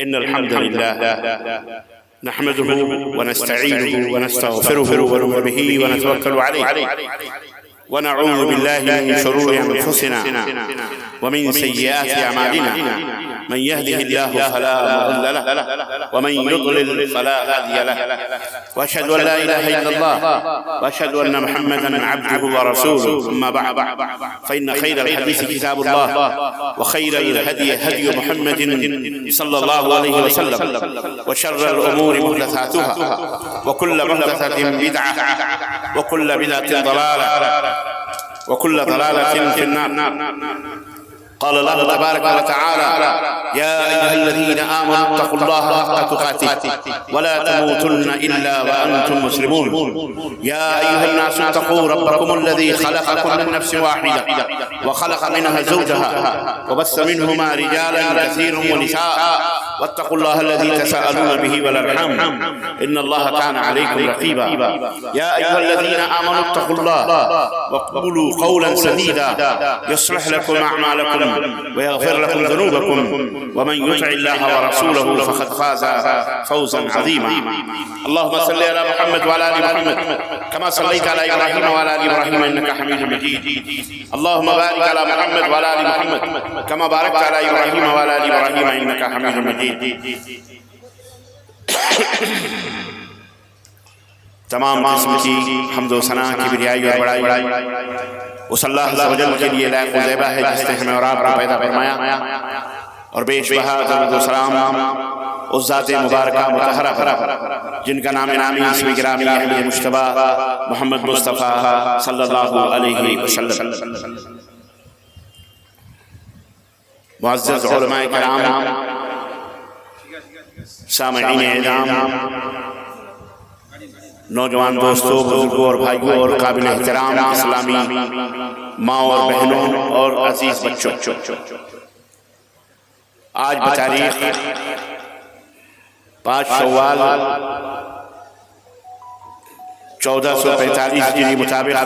إن الحمد لله نحمده ونستعينه ونستغفره ونؤمن به ونتوكل عليه ونعوذ بالله من شرور أنفسنا ومن سيئات أعمالنا من يهده الله فلا مضل له ومن يضلل فلا هادي له وأشهد أن لا إله إلا الله وأشهد أن محمدا عبده ورسوله أما بعد فإن خير الحديث كتاب الله وخير الهدي هدي محمد صلى الله عليه وسلم وشر الأمور محدثاتها وكل محدثة بدعة وكل بدعة ضلالة وكل ضلالة في النار. قال الله تبارك وتعالى: يا أيها الذين آمنوا اتقوا الله حق تقاته ولا تموتن إلا وأنتم مسلمون. يا أيها الناس اتقوا ربكم الذي خلقكم من نفس واحدة وخلق منها زوجها وبث منهما رجالا كثيرا ونساء واتقوا الله الذي تساءلون به والأرحام إن الله كان عليكم رقيبا. يا أيها الذين آمنوا اتقوا الله وقولوا قولا سديدا يصلح لكم أعمالكم ويغفر لكم ذنوبكم ومن يطع الله ورسوله فقد فاز فوزا عظيما. اللهم صل على محمد وعلى آل محمد كما صليت على إبراهيم وعلى آل إبراهيم إنك حميد مجيد. اللهم بارك على محمد وعلى آل محمد كما باركت على إبراهيم وعلى آل إبراهيم إنك حميد مجيد. تمام قسم کی حمد و ثنا کبریائی اور بڑائی اس اللہ عز و جل کے لیے لائق و زیبہ ہے جس نے ہمیں اور آپ کو پیدا فرمایا، اور بیش بہا درود و سلام اس ذات مبارکہ مطہرہ جن کا نام نامی اسم گرامی احمد مجتبی محمد مصطفیٰ صلی اللہ علیہ وسلم. معزز علماء کرام، سامعین اعظام، نوجوان دوستوں، بزرگوں اور بھائیوں اور قابل احترام اسلامی ماں اور بہنوں اور عزیز بچوں، آج بتاریخ 5 شوال 1445 ہجری مطابق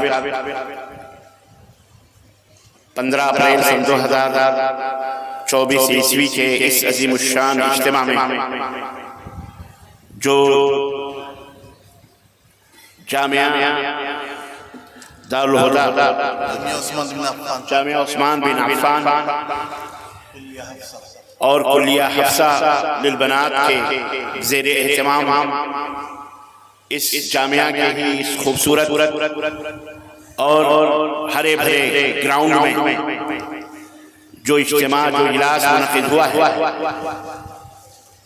15 اپریل سن 2024 عیسوی کے اس عظیم الشان اجتماع میں جو جامعہ دارالہدیٰ جامعہ عثمان بن عفان اور کلیہ حفصہ للبنات کے زیر اہتمام اس جامعہ کے ہی اس خوبصورت اور ہرے بھرے گراؤنڈ میں جو اجتماع جو اجلاس منعقد ہوا ہے،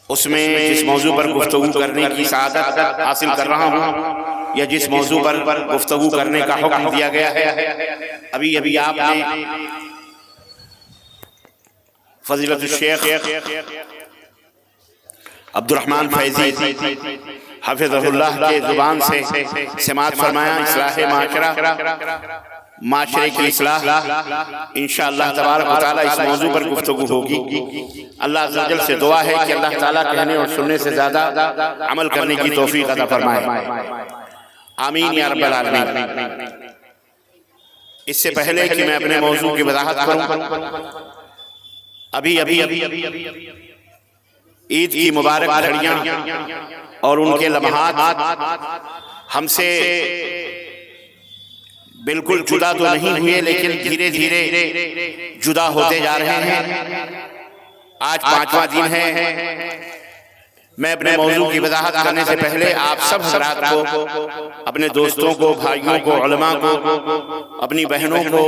اس میں جس موضوع پر گفتگو کرنے کی سعادت حاصل کر رہا ہوں یا جس موضوع پر گفتگو کرنے کا حکم دیا گیا ہے، ابھی آپ نے فضیلت الشیخ عبد الرحمن فیضی حفظہ اللہ کے زبان سے سماعت فرمایا. اصلاح معاشرے کی اصلاح انشاءاللہ تبارک و تعالی اس موضوع پر گفتگو ہوگی. اللہ عز و جل سے دعا ہے کہ اللہ تعالیٰ کہنے اور سننے سے زیادہ عمل کرنے کی توفیق عطا فرمائے. آمین یا رب العالمین. اس سے پہلے کہ میں اپنے موضوع کی وضاحت کروں، ابھی عید کی مبارک گھڑیاں اور ان کے لمحات ہم سے بالکل جدا تو نہیں ہوئے، لیکن دھیرے دھیرے جدا ہوتے جا رہے ہیں. آج 5واں دن ہے. میں اپنے موضوع کی وضاحت کرنے سے پہلے آپ سب حضرات کو، اپنے دوستوں کو، بھائیوں کو، علماء کو، اپنی بہنوں کو،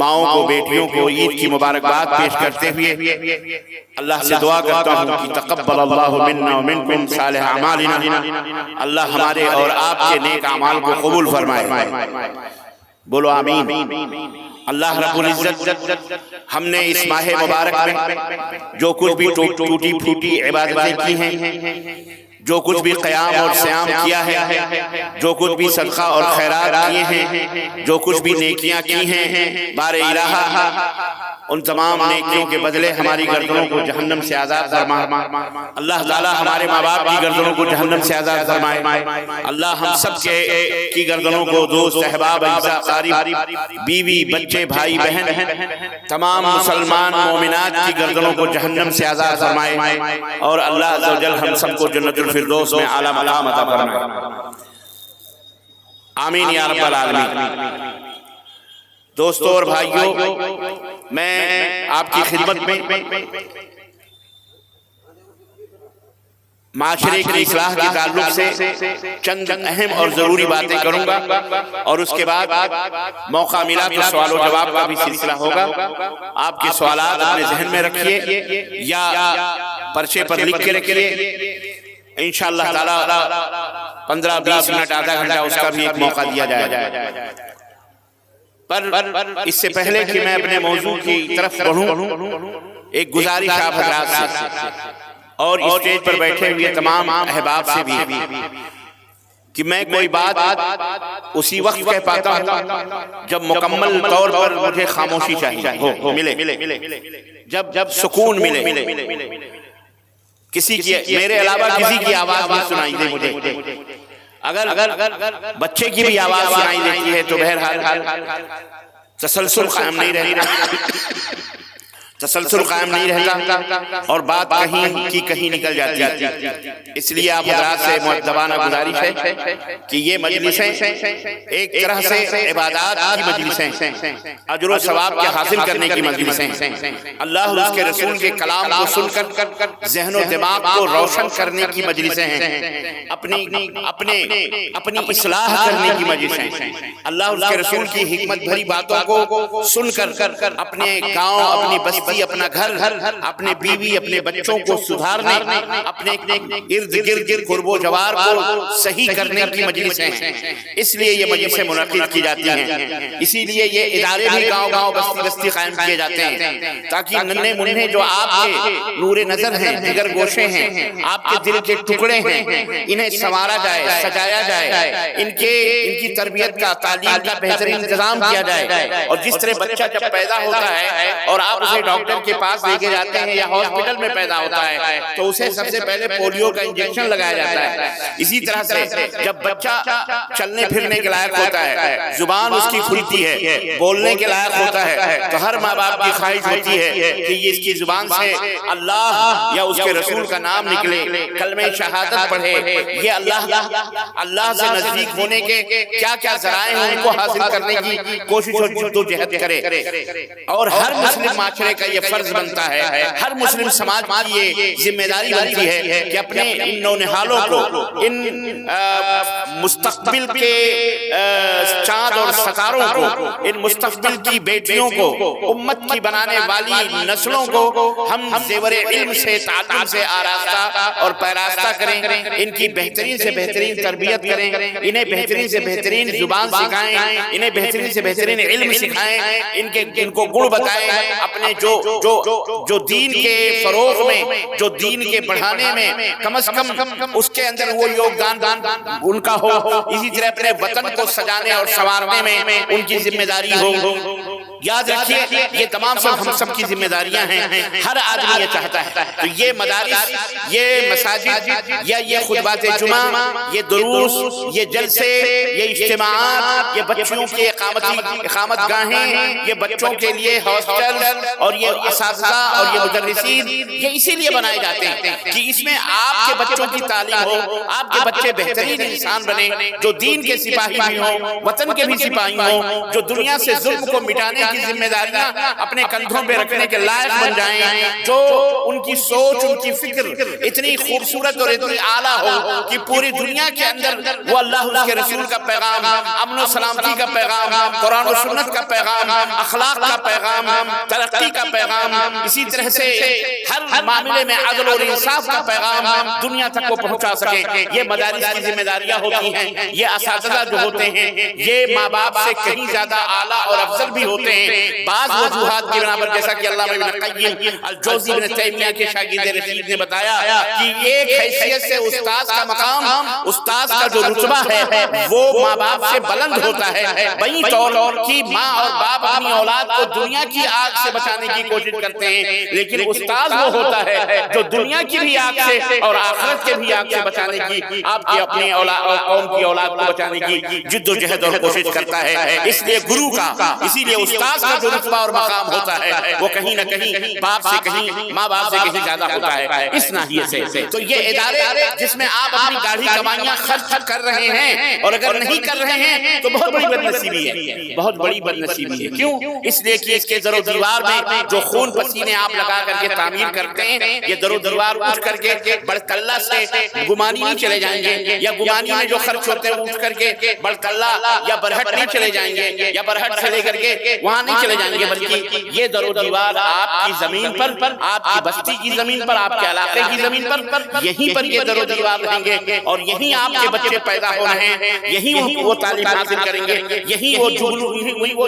ماؤں کو، بیٹیوں کو عید کی مبارکباد پیش کرتے ہوئے اللہ سے دعا کرتا ہوں کہ تقبل اللہ منا ومنکم صالح اعمالنا، اللہ ہمارے اور آپ کے نیک اعمال کو قبول فرمائے. بولو آمین. اللہ رب العزت ہم نے اس ماہ مبارک میں جو کچھ بھی ٹوٹی پھوٹی عبادتیں کی ہیں، جو کچھ بھی قیام اور صیام کیا ہے، جو کچھ بھی صدقہ اور خیرات کیے ہیں، جو کچھ بھی نیکیاں کی ہیں، بار الہ ان تمام نیکیوں کے بدلے ہماری گردنوں کو جہنم سے آزاد فرما۔ اللہ تعالی ہمارے ماں باپ کی گردنوں کو جہنم سے آزاد فرمائے۔ اللہ ہم سب کی گردنوں کو، دوست احباب اعزاء اقارب، بیوی بچے بھائی بہن، تمام مسلمان مومنات کی گردنوں کو جہنم سے آزاد فرمائے، اور اللہ عز و جل ہم سب کو جنت الفردوس میں اعلیٰ مقام عطا فرمائے۔ آمین یا رب العالمین۔ دوستو اور بھائیو، میں آپ کی خدمت میں معاشرے کی اصلاح کے تعلق سے چند اہم اور ضروری باتیں کروں گا، اور اس کے بعد موقع ملا تو سوال و جواب کا بھی سلسلہ ہوگا۔ آپ کے سوالات اپنے ذہن میں رکھیے یا پرچے پر لکھ کے رکھیے، انشاءاللہ تعالی 15-20 منٹ آدھا گھنٹہ اس کا بھی ایک موقع دیا جائے گا۔ پر اس سے پہلے کہ میں اپنے موضوع کی طرف بڑھوں، ایک گزارش آپ حضرات سے اور اسٹیج پر بیٹھے ہوئے تمام احباب سے بھی کہ میں کوئی بات اسی وقت کہہ پاتا ہوں جب مکمل طور پر مجھے خاموشی چاہیے ملے، جب سکون ملے، کسی کی میرے علاوہ کسی کی آواز نہ سنائی دے مجھے۔ اگر بچے کی بھی آواز سنائی دیتی ہے تو بہرحال تسلسل قائم نہیں رہتا اور بات کہیں کی کہیں نکل جاتی ہے۔ اس لیے آپ حضرات سے مؤدبانہ گزارش ہے کہ یہ مجلسیں ایک طرح سے عبادات کی مجلسیں، اجر و ثواب کے حاصل کرنے کی مجلسیں، اللہ اور اس کے رسول کے کلام کو سن کر ذہن و دماغ کو روشن کرنے کی مجلسیں ہیں، اپنی اصلاح کرنے کی مجلسیں، اللہ اور اس کے رسول کی حکمت بھری باتوں کو سن کر اپنے گاؤں، اپنی بستی، اپنا گھر، اپنے بیوی، اپنے بچوں کو سدھارنے، اپنے ارد گرد قرب و جوار کو صحیح کرنے کی مجلسیں ہیں۔ اس لیے یہ مجلسیں منعقد کی جاتی ہیں، اسی لیے یہ ادارے بھی گاؤں بستی بستی قائم کیے جاتے ہیں تاکہ ننھے منھے جو آپ کے نور نظر ہیں، جگر گوشے ہیں، آپ کے دل کے ٹکڑے ہیں، انہیں سنوارا جائے، سجایا جائے، ان کی تربیت کا، تعلیم کا بہترین انتظام کیا جائے۔ اور جس طرح بچہ جب پیدا ہوتا ہے اور آپ اسے ڈاکٹر کے پاس لے کے جاتے ہیں یا ہاسپٹل میں پیدا ہوتا ہے تو اسے سب سے پہلے پولیو کا انجیکشن لگایا جاتا ہے۔ اسی طرح سے جب بچہ چلنے پھرنے کے لائق ہوتا ہے، زبان اس کی کھلتی ہے، بولنے کے لائق ہوتا ہے، تو ہر ماں باپ کی خواہش ہوتی ہے کہ یہ اس کی زبان سے اللہ یا اس کے رسول کا نام نکلے، کلمہ شہادت پڑھے، یہ اللہ سے نزدیک ہونے کے کیا کیا ذرائع ہیں ان کو حاصل کرنے کی کوشش اور جدوجہد کرے۔ اور ہر مسلم معاشرے کا یہ فرض بنتا ہے، ہر مسلم سماج کی یہ ذمہ داری بنتی ہے کہ اپنے ان نونہالوں کو، ان مستقبل کے چاند اور ستاروں کو، ان مستقبل کی بیٹیوں کو، امت کی بنانے والی نسلوں کو ہم زیور علم سے، تعلیم سے آراستہ اور پیراستہ کریں، ان کی بہترین سے بہترین تربیت کریں، انہیں بہترین سے بہترین زبان سکھائیں، انہیں بہترین سے بہترین علم سکھائیں، ان کو گن بتائیں، اپنے جو دین کے فروغ میں، جو دین کے بڑھانے میں کم از کم اس کے اندر وہ یوگدان ان کا ہو۔ اسی طرح اپنے وطن کو سجانے اور سنوارنے میں ان کی ذمہ داری ہو۔ یاد رکھیے یہ تمام ہم سب کی ذمہ داریاں ہیں، ہر آدمی یہ چاہتا ہے۔ تو یہ مدارس، یہ مساجد، یا یہ خطبات جمعہ، یہ دروس، یہ جلسے، یہ اجتماعات، یہ بچوں کی اقامت گاہیں، یہ بچوں کے لیے ہاسٹل اور یہ اساتذہ اور یہ مدرسین، یہ اسی لیے بنائے جاتے ہیں کہ اس میں آپ کے بچوں کی تعلیم ہو، آپ کے بچے بہترین انسان بنے، جو دین کے سپاہی بھی ہوں، وطن کے بھی سپاہی ہوں، جو دنیا سے ظلم کو مٹانے کی ذمہ داریاں اپنے کندھوں پہ رکھنے کے لائق بن جائیں، جو ان کی سوچ، ان کی فکر اتنی خوبصورت اور اتنی اعلیٰ ہو کہ پوری دنیا کے اندر وہ اللہ اس کے رسول کا پیغام، امن و سلامتی کا پیغام، قرآن و سنت کا پیغام، اخلاق کا پیغام، ترقی کا پیغام، اسی طرح سے ہر معاملے میں عدل اور انصاف کا پیغام دنیا تک کو پہنچا سکیں۔ یہ مدارس کی ذمہ داریاں ہوتی ہیں، یہ اساتذہ جو ہوتے ہیں یہ ماں باپ سے کہیں زیادہ اعلیٰ اور افضل بھی ہوتے ہیں بعض وجوہات کی بنا پر، جیسا کہ علامہ ابن قیم الجوزی ابن تیمیہ کے شاگرد رشید نے بتایا کہ ایک حیثیت سے استاذ کا مقام، استاذ کا جو رتبہ ہے وہ ماں باپ سے بلند ہوتا ہے، وہیں طور کی ماں اور باپ اپنی اولاد کو دنیا کی آگ سے بچانے کی کوشش کرتے ہیں، لیکن استاذ وہ ہوتا ہے جو دنیا کی بھی آگ سے اور آخرت کے بھی آگ سے بچانے کی، آپ کی اپنی قوم کی اولاد کو بچانے کی جد و جہد اور کوشش کرتا ہے۔ اس لیے گرو کا، اسی لیے استاذ کا جو رتبہ اور مقام ہوتا ہے وہ کہیں نہ کہیں باپ سے کہیں، ماں باپ سے کہیں زیادہ ہوتا ہے اس ناحیے سے۔ تو یہ ادارے جس میں آپ اپنی گاڑھی کمائیاں خرچ کر رہے ہیں، اور اگر نہیں کر رہے ہیں تو بہت بڑی بدنصیبی ہے، بہت بڑی بدنصیبی ہے۔ کیوں؟ اس لیے کہ اس کے در و دیوار میں جو خون پسینے آپ لگا کر کے تعمیر کرتے ہیں، یہ در و دیوار اٹھ کر کے بڑکلہ سے گمانی نہیں چلے جائیں گے، یا گمانی میں جو خرچ ہوتے ہیں اٹھ کر کے بڑکلہ یا برہٹ نہیں چلے جائیں گے، یا برہٹ سے لے کر کے وہاں نہیں چلے جائیں گے، بلکہ یہ در و دیوار آپ کی زمین پر، آپ کی بستی کی زمین پر، آپ کے علاقے کی زمین پر، یہیں پر یہ در و دیوار رہیں گے، اور یہیں آپ کے بچے پیدا ہو رہے ہیں، یہیں وہ تعلیم حاصل کریں گے، یہیں وہ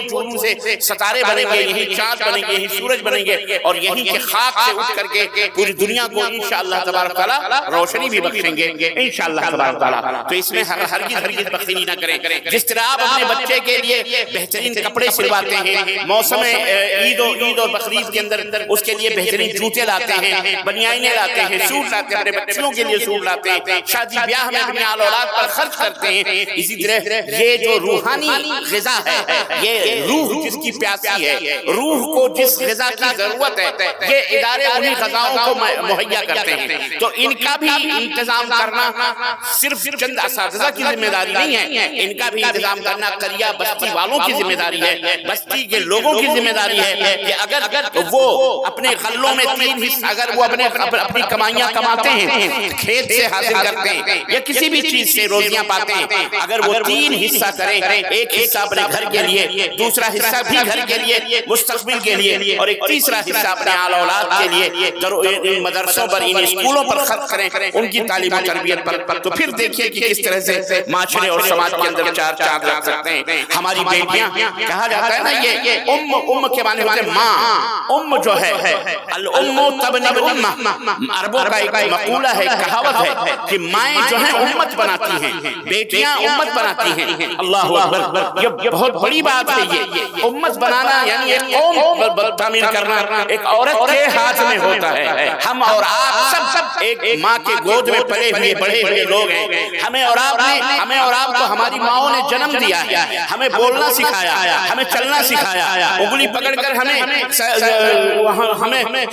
جھولوں سے ستارے بنیں گے، یہیں چاند بنیں گے، یہیں سورج بنیں گے، اور یہیں کے خاک سے اٹھ کر کے پوری دنیا کو انشاءاللہ تبارک تعالیٰ روشنی بھی بخشیں گے انشاءاللہ تبارک تعالیٰ۔ تو اس میں ہرگز بخیلی نہ کریں۔ جس طرح آپ اپنے بچے کے لیے بہترین کپڑے سلواتے ہیں، موسم عید اور بقرعید کے اندر اس کے لیے بہترین جوتے لاتے ہیں، بنیانیں لاتے ہیں، سوٹ لاتے ہیں، اپنے بچوں کے لیے سوٹ لاتے ہیں، شادی بیاہ میں اپنی آل اولاد پر خرچ کرتے ہیں، اسی طرح یہ جو روحانی غذا ہے، یہ روح جس کی پیاسی ہے، روح کو جس غذا کی ضرورت ہے، یہ ادارے انہی غذاؤں کو مہیا کرتے ہیں۔ تو ان کا بھی انتظام کرنا صرف چند اساتذہ کی ذمہ داری نہیں ہے، ان کا بھی انتظام کرنا قریہ بستی والوں کی ذمہ داری ہے، بستی کے لوگوں کی ذمہ داری ہے کہ اگر وہ اپنے غلوں میں 3 حصہ، اگر وہ اپنی کمائیاں کماتے ہیں، کھیت سے حاصل کرتے ہیں یا کسی بھی چیز سے روزیاں پاتے ہیں، اگر وہ 3 حصہ کریں، ایک حصہ اپنے گھر کے لیے، دوسرا حصہ بھی گھر کے لیے، مستقبل کے لیے، اور ایک تیسرا حصہ اپنے آل اولاد کے لیے ان مدرسوں پر، ان اسکولوں پر خرچ کریں، ان کی تعلیم و تربیت پر، تو پھر دیکھیے کہ کس طرح سے معاشرے اور سماج کے اندر چار چاند لگ سکتے ہیں۔ ہماری بیٹیاں، کہا جاتا ہے نا یہ ام کے معنی ہوتے ہیں ماں، جو ہے الام تبنی الامہ، عربوں کا ایک مقولہ ہے، کہاوت ہے کہ مائیں جو ہیں امت بناتی ہیں، بیٹیاں امت بناتی ہیں۔ اللہ اکبر، یہ بہت بڑی بات ہے، یہ امت بنانا یعنی ایک قوم تعمیر کرنا ایک عورت کے ہاتھ میں ہوتا ہے۔ ہم اور آپ سب ایک ماں کے گود میں پلے ہوئے بڑے بڑے لوگ ہیں، ہمیں اور آپ کو ہماری ماؤں نے جنم دیا ہے، ہمیں بولنا سکھایا، ہمیں چلنا سکھایا، انگلی پکڑ کر ہمیں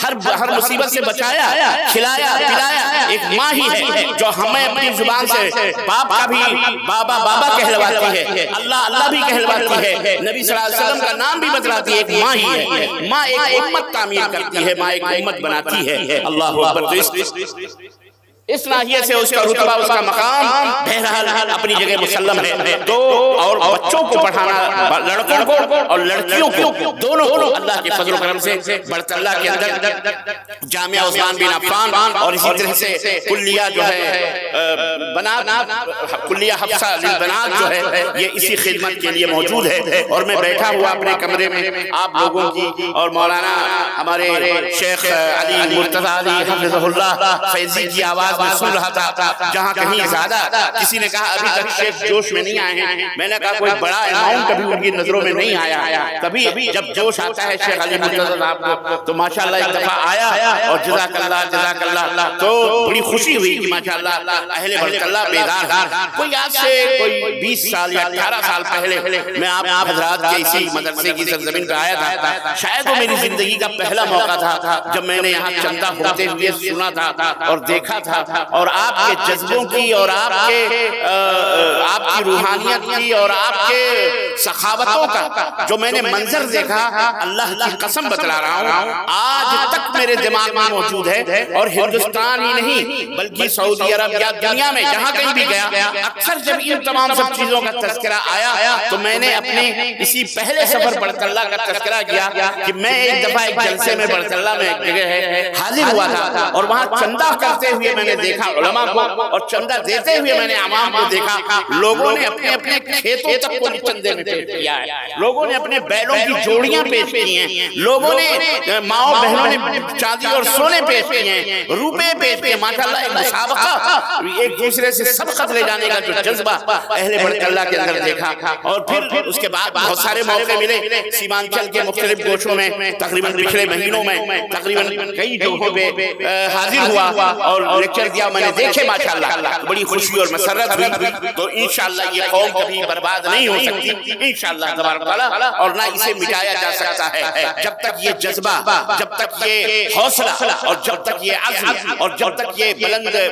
ہر مصیبت سے بچایا، کھلایا پلایا، ایک ماں ہی ہے جو ہمیں اپنی زبان سے باپ کا بھی بابا کہلواتی ہے، اللہ بھی کہلواتی ہے، نبی صلی اللہ علیہ وسلم کا نام بھی بتلاتی ہے، ایک ماں ہی ہے۔ ماں ایک امت تعمیر کرتی ہے، ماں ایک امت بناتی ہے۔ اللہ اکبر، اس ناحیے سے اس کا رتبہ، اس کا مقام بہرحال اپنی جگہ مسلم ہے۔ تو اور بچوں کو پڑھانا، لڑکوں کو اور لڑکیوں کو، دونوں کو اللہ کے فضل و کرم سے برطلہ کے اندر جامعہ عثمان بن عفان اور اسی طرح سے کلیہ جو ہے بنات، کلیہ حفصہ للبنات جو ہے، یہ اسی خدمت کے لیے موجود ہے۔ اور میں بیٹھا ہوا اپنے کمرے میں آپ لوگوں کی اور مولانا ہمارے شیخ علی مرتضی علی حفظہ اللہ فیضی کی آواز میں سن رہا تھا، جہاں کہیں زیادہ کسی نے کہا ابھی تک شیخ جوش میں نہیں آئے ہیں، میں نے کہا کوئی بڑا اماؤنٹ کبھی ان کی نظروں میں نہیں آیا، کبھی جب جوش آتا ہے شیخ علی مرتضی صاحب کو تو ماشاءاللہ ایک دفعہ آیا، اور جزاک اللہ، تو بڑی خوشی ہوئی کہ ماشاءاللہ اہل بیت اللہ بیدار۔ کوئی آج سے کوئی 20 سال یا 18 سال پہلے میں آپ حضرات کے اسی مدرسے کی سرزمین پہ آیا تھا، شاید وہ میری زندگی کا پہلا موقع تھا جب میں نے یہاں چندہ ہوتے ہوئے سنا تھا اور دیکھا تھا، اور آپ کے جذبوں کی اور آپ کی روحانیت کی اور آپ کے سخاوتوں کا جو میں نے منظر دیکھا، اللہ کی قسم بتلا رہا ہوں، آج تک میرے دماغ میں موجود ہے۔ اور ہندوستان ہی نہیں بلکہ سعودی عرب یا دنیا میں جہاں کہیں بھی گیا، اکثر جب ان تمام سب چیزوں کا تذکرہ آیا تو میں نے اپنے اسی پہلے سفر برطلہ کا تذکرہ کیا کہ میں ایک دفعہ ایک جلسے میں برطلہ میں ایک جگہ ہے حاضر ہوا تھا، اور وہاں چندہ کرتے ہوئے میں نے دیکھا علماء کو، اور چندہ دیتے ہوئے میں نے عوام کو دیکھا، لوگوں نے اپنے اپنے کھیتوں تک کو چندے میں پیش کیا ہے، لوگوں نے اپنے بیلوں کی جوڑیاں پیش کی ہیں، لوگوں نے ماؤں بہنوں نے چاندی اور سونے پیش کیے ہیں، روپے پیش کیے، ماشاءاللہ ایک مسابقہ، ایک دوسرے سے سبقت لے جانے کا جو جذبہ اہل بیت اللہ کے اندر دیکھا۔ اور پھر اس کے بعد بہت سارے موقع ملے سیمانچل کے مختلف گوشوں میں، تقریباً پچھلے مہینوں میں تقریباً کئی جگہوں پہ حاضر ہوا اور لیکچر دیا، میں نے دیکھے ماشاءاللہ بڑی خوشی اور مسرت ہوئی۔ تو انشاءاللہ یہ قوم کبھی برباد نہیں ہو سکتی انشاءاللہ تبارک تعالیٰ، اور نہ اسے مٹایا جا سکتا ہے جب تک یہ جذبہ، جب تک یہ حوصلہ، اور جب تک یہ عزم، اور جب تک یہ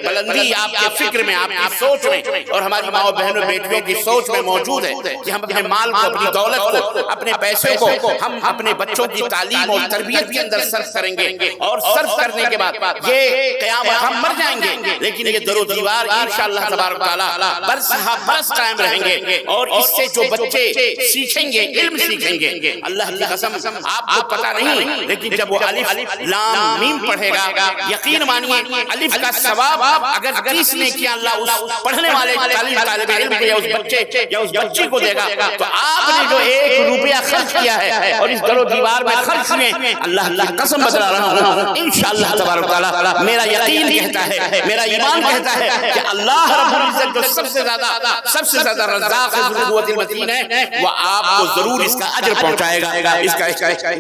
بلندی آپ کے فکر میں، آپ کی سوچ میں، اور ہماری ماں بہنوں بیٹیوں کی سوچ میں موجود ہے کہ ہم اپنے مال کو، اپنی دولت کو، اپنے پیسے کو ہم اپنے بچوں کی تعلیم اور تربیت کے اندر صرف کریں گے، اور صرف کرنے کے بعد یہ قیامت ہم مر جائیں گے لیکن یہ در و دیوار انشاءاللہ تبارک تعالیٰ برس ہا برس قائم رہیں گے، اور اس سے جو بچے سیکھیں گے، علم سیکھیں گے، اللہ کی قسم آپ کو پتہ نہیں، لیکن جب وہ الف لام میم پڑھے گا، یقین مانیے الف کا ثواب اگر 30 نے کیا اللہ اس پڑھنے والے طالب علم کو یا اس بچے یا اس بچی کو دے گا، تو آپ نے جو 1 روپیہ خرچ کیا ہے اور اس در و دیوار میں خرچ میں، اللہ کی قسم بتا رہا ہوں انشاءاللہ تبارک تعالیٰ میرا یقین کہتا ہے، میرا ایمان کہتا ہے کہ اللہ رب العزت جو سب سے زیادہ رزاق ذو القوت المتین ہے، وہ آپ کو ضرور اس کا اجر پہنچائے گا، اس کا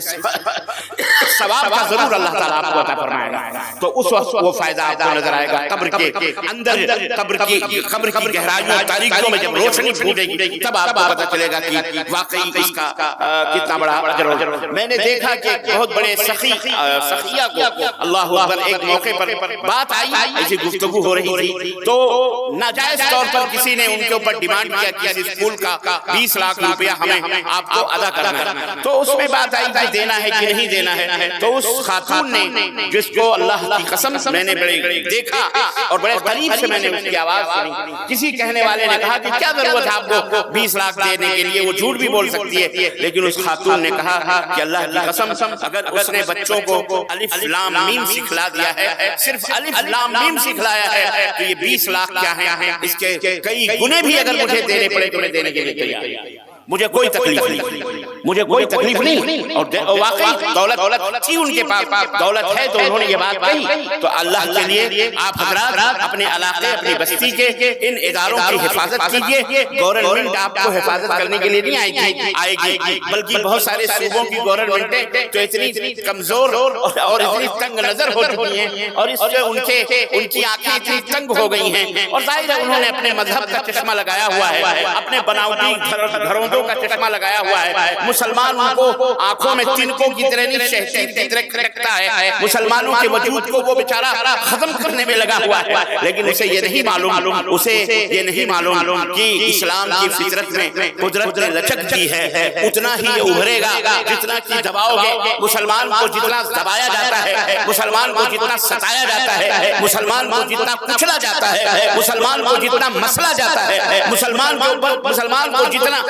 ثواب کا ضرور اللہ تعالیٰ آپ کو عطا فرمائے گا۔ تو اس وقت وہ فائدہ آپ کو نظر آئے گا قبر کے اندر، قبر کی گہرائیوں اور تاریکیوں میں جب روشنی پھوٹے گی تب آپ کو پتہ چلے گا کہ واقعی اس کا کتنا بڑا اجر ہوگا۔ میں نے دیکھا کہ بہت بڑے سخیہ کو اللہ اکبر ایک موقع پر بات آئی، ایسی گفتگو ہو رہی تھی، تو ناجائز طور پر کسی نے ان کے اوپر ڈیمانڈ کیا کہ اس اسکول کا 20 لاکھ روپیہ ہمیں آپ کو ادا کرنا ہے، تو اس میں بات آئی کہ دینا ہے کہ نہیں دینا ہے، تو اس خاتون نے جس کو اللہ کی قسم میں نے بڑے دیکھا اور بڑے قریب سے میں نے اس کی آواز سنی، کسی کہنے والے نے کہا کہ کیا ضرورت ہے آپ کو 20 لاکھ دینے کے لیے، وہ جھوٹ بھی بول سکتی ہے، لیکن اس خاتون نے کہا کہ اللہ کی قسم اگر اس نے بچوں کو الف لام میم سکھلا دیا ہے، صرف الف لام میم سکھلایا ہے، تو یہ 20 لاکھ کیا ہے، اس کے کئی گنے بھی اگر مجھے دینے پڑے تو میں دینے کے لیے تیار ہوں، مجھے کوئی تکلیف نہیں، اور واقعی دولت تھی ان کے پاس، دولت ہے تو انہوں نے یہ بات کہی۔ تو اللہ کے لیے آپ حضرات اپنے علاقے، اپنی بستی کے ان اداروں کی حفاظت کیجئے۔ گورنمنٹ آپ کو حفاظت کرنے کے لیے نہیں آئے گی، بلکہ بہت سارے صوبوں کی گورنمنٹیں تو اتنی کمزور اور اتنی تنگ نظر ہو چکی ہیں، اور اس سے ان کی آنکھیں اتنی تنگ ہو گئی ہیں، اور ظاہر ہے انہوں نے اپنے مذہب کا چشمہ لگایا ہوا ہے، اپنے بناوٹی گھروں کا چشمہ لگایا ہوا ہے، مسلمانوں کو آنکھوں میں تنکوں کی طرح نہیں شہشید کی طرح رکھتا ہے، مسلمانوں کے وجود کو وہ بیچارہ ختم کرنے میں لگا ہوا ہے، لیکن اسے یہ نہیں معلوم کہ اسلام کی فطرت میں قدرت نے لچک دی ہے، اتنا ہی یہ ابھرے گا جتنا کہ دباؤ گے، مسلمان کو جتنا دبایا جاتا ہے، مسلمان کو جتنا ستایا جاتا ہے، مسلمان کو جتنا کچلا جاتا ہے، مسلمان کو جتنا مسلا جاتا ہے، مسلمان کو جتنا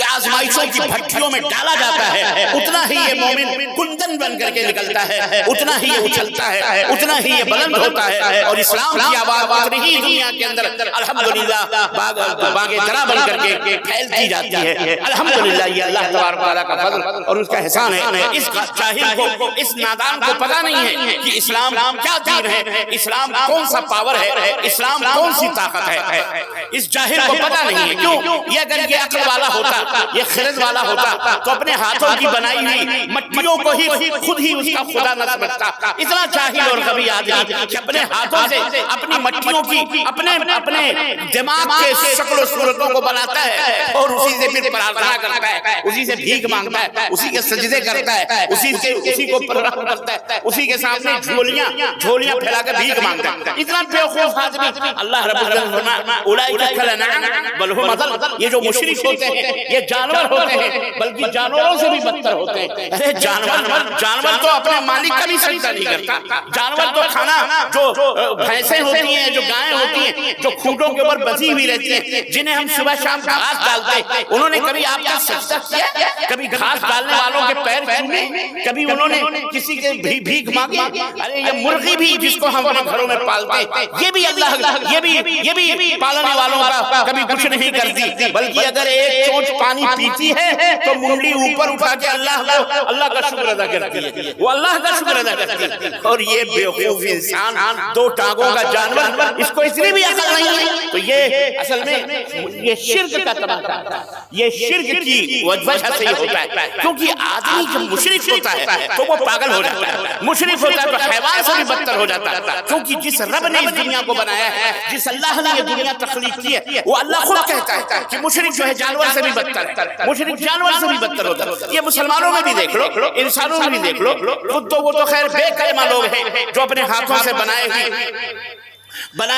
آزمائشوں کی بھٹیوں میں ڈالا جاتا ہے، اتنا ہی یہ مومن کندن بن کر کے نکلتا ہے، اتنا ہی یہ اچھلتا ہے، اتنا ہی یہ بلند ہوتا ہے، اور اسلام کی آواز اتنی ہی دنیا کے اندر الحمدللہ باغ درا بن کر کے پھیلتی جاتی ہے۔ الحمدللہ یہ اللہ تبارک و تعالیٰ کا فضل اور اس کا احسان ہے۔ اس جاہل کو، اس نادان کو پتہ نہیں ہے کہ اسلام کیا دین ہے، اسلام کون سا پاور ہے، اسلام کون سی طاقت ہے، اس جاہل کو پتہ نہیں ہے۔ کیوں؟ یہ اگر یہ عقل والا ہوتا، یہ خرد والا ہوتا تو اپنے ہاتھوں کی بنائی ہوئی مٹیوں کو ہی خود ہی اس کا خدا نہ سمجھتا۔ اتنا جاہل اور غبی آدمی کہ اپنے ہاتھوں سے اپنی مٹیوں کی اپنے دماغ کے شکل و صورتوں کو بناتا ہے، اور اسی سے پھر پرارتھنا کرتا ہے، اسی سے بھیک مانگتا ہے، اسی کے سجدے کرتا ہے، اسی کو پرارتھنا کرتا ہے، اسی کے سامنے جھولیاں پھیلا کر بھیک مانگتا ہے۔ اتنا بیوقوف آدمی اللہ رب العزت فرمایا اولئک کالانعام بل ھم اضل، یہ جو مشرک ہوتے ہیں یہ جانور ہوتے ہیں، بلکہ بلکہ جانوروں سے بھی بدتر ہوتے ہیں۔ ارے جانور تو اپنے مالک کا بھی سجدہ نہیں کرتا، جانور تو کھانا، جو بھینسیں ہوتی ہیں، جو گائیں ہوتی ہیں، جو کھوٹوں کے اوپر بسی ہوئی رہتی ہیں، جنہیں ہم صبح شام گھاس ڈالتے ہیں، انہوں نے کبھی آپ کا سجدہ کیا؟ کبھی گھاس ڈالنے والوں کے پیر چومے؟ کبھی انہوں نے کسی کے بھیک مانگی؟ ارے یہ مرغی بھی جس کو ہم اپنے گھروں میں پالتے ہیں، یہ بھی اللہ، یہ بھی پالنے والوں کا کبھی کچھ نہیں کرتی، بلکہ اگر ایک چونچ پانی پیتی ہے تو منڈی اوپر اٹھا کے اللہ کا شکر ادا کرتی ہے، وہ اللہ کا شکر ادا کرتی ہے۔ اور یہ بیوقوف انسان، دو ٹانگوں کا جانور، اس کو اس لیے بھی عقل نہیں ہے۔ تو یہ اصل میں یہ شرک کا تماشا، یہ شرک کی وجہ سے یہ ہوتا ہے، کیونکہ آدمی جب مشرک ہوتا ہے تو وہ پاگل ہو جاتا ہے، مشرک ہوتا ہے تو حیوان سے بھی بدتر ہو جاتا ہے، کیونکہ جس رب نے اس دنیا کو بنایا ہے، جس اللہ نے یہ دنیا تخلیق کی ہے، وہ اللہ خود کہتا ہے کہ مشرک جو ہے جانور سے بھی بدتر ہے، مشرک جانور سے بھی بدتر ہوتا ہے۔ یہ مسلمانوں میں بھی دیکھ لو، انسانوں میں بھی دیکھ لو، خود تو وہ تو خیر بے کلمہ لوگ ہیں جو اپنے ہاتھوں سے بنائے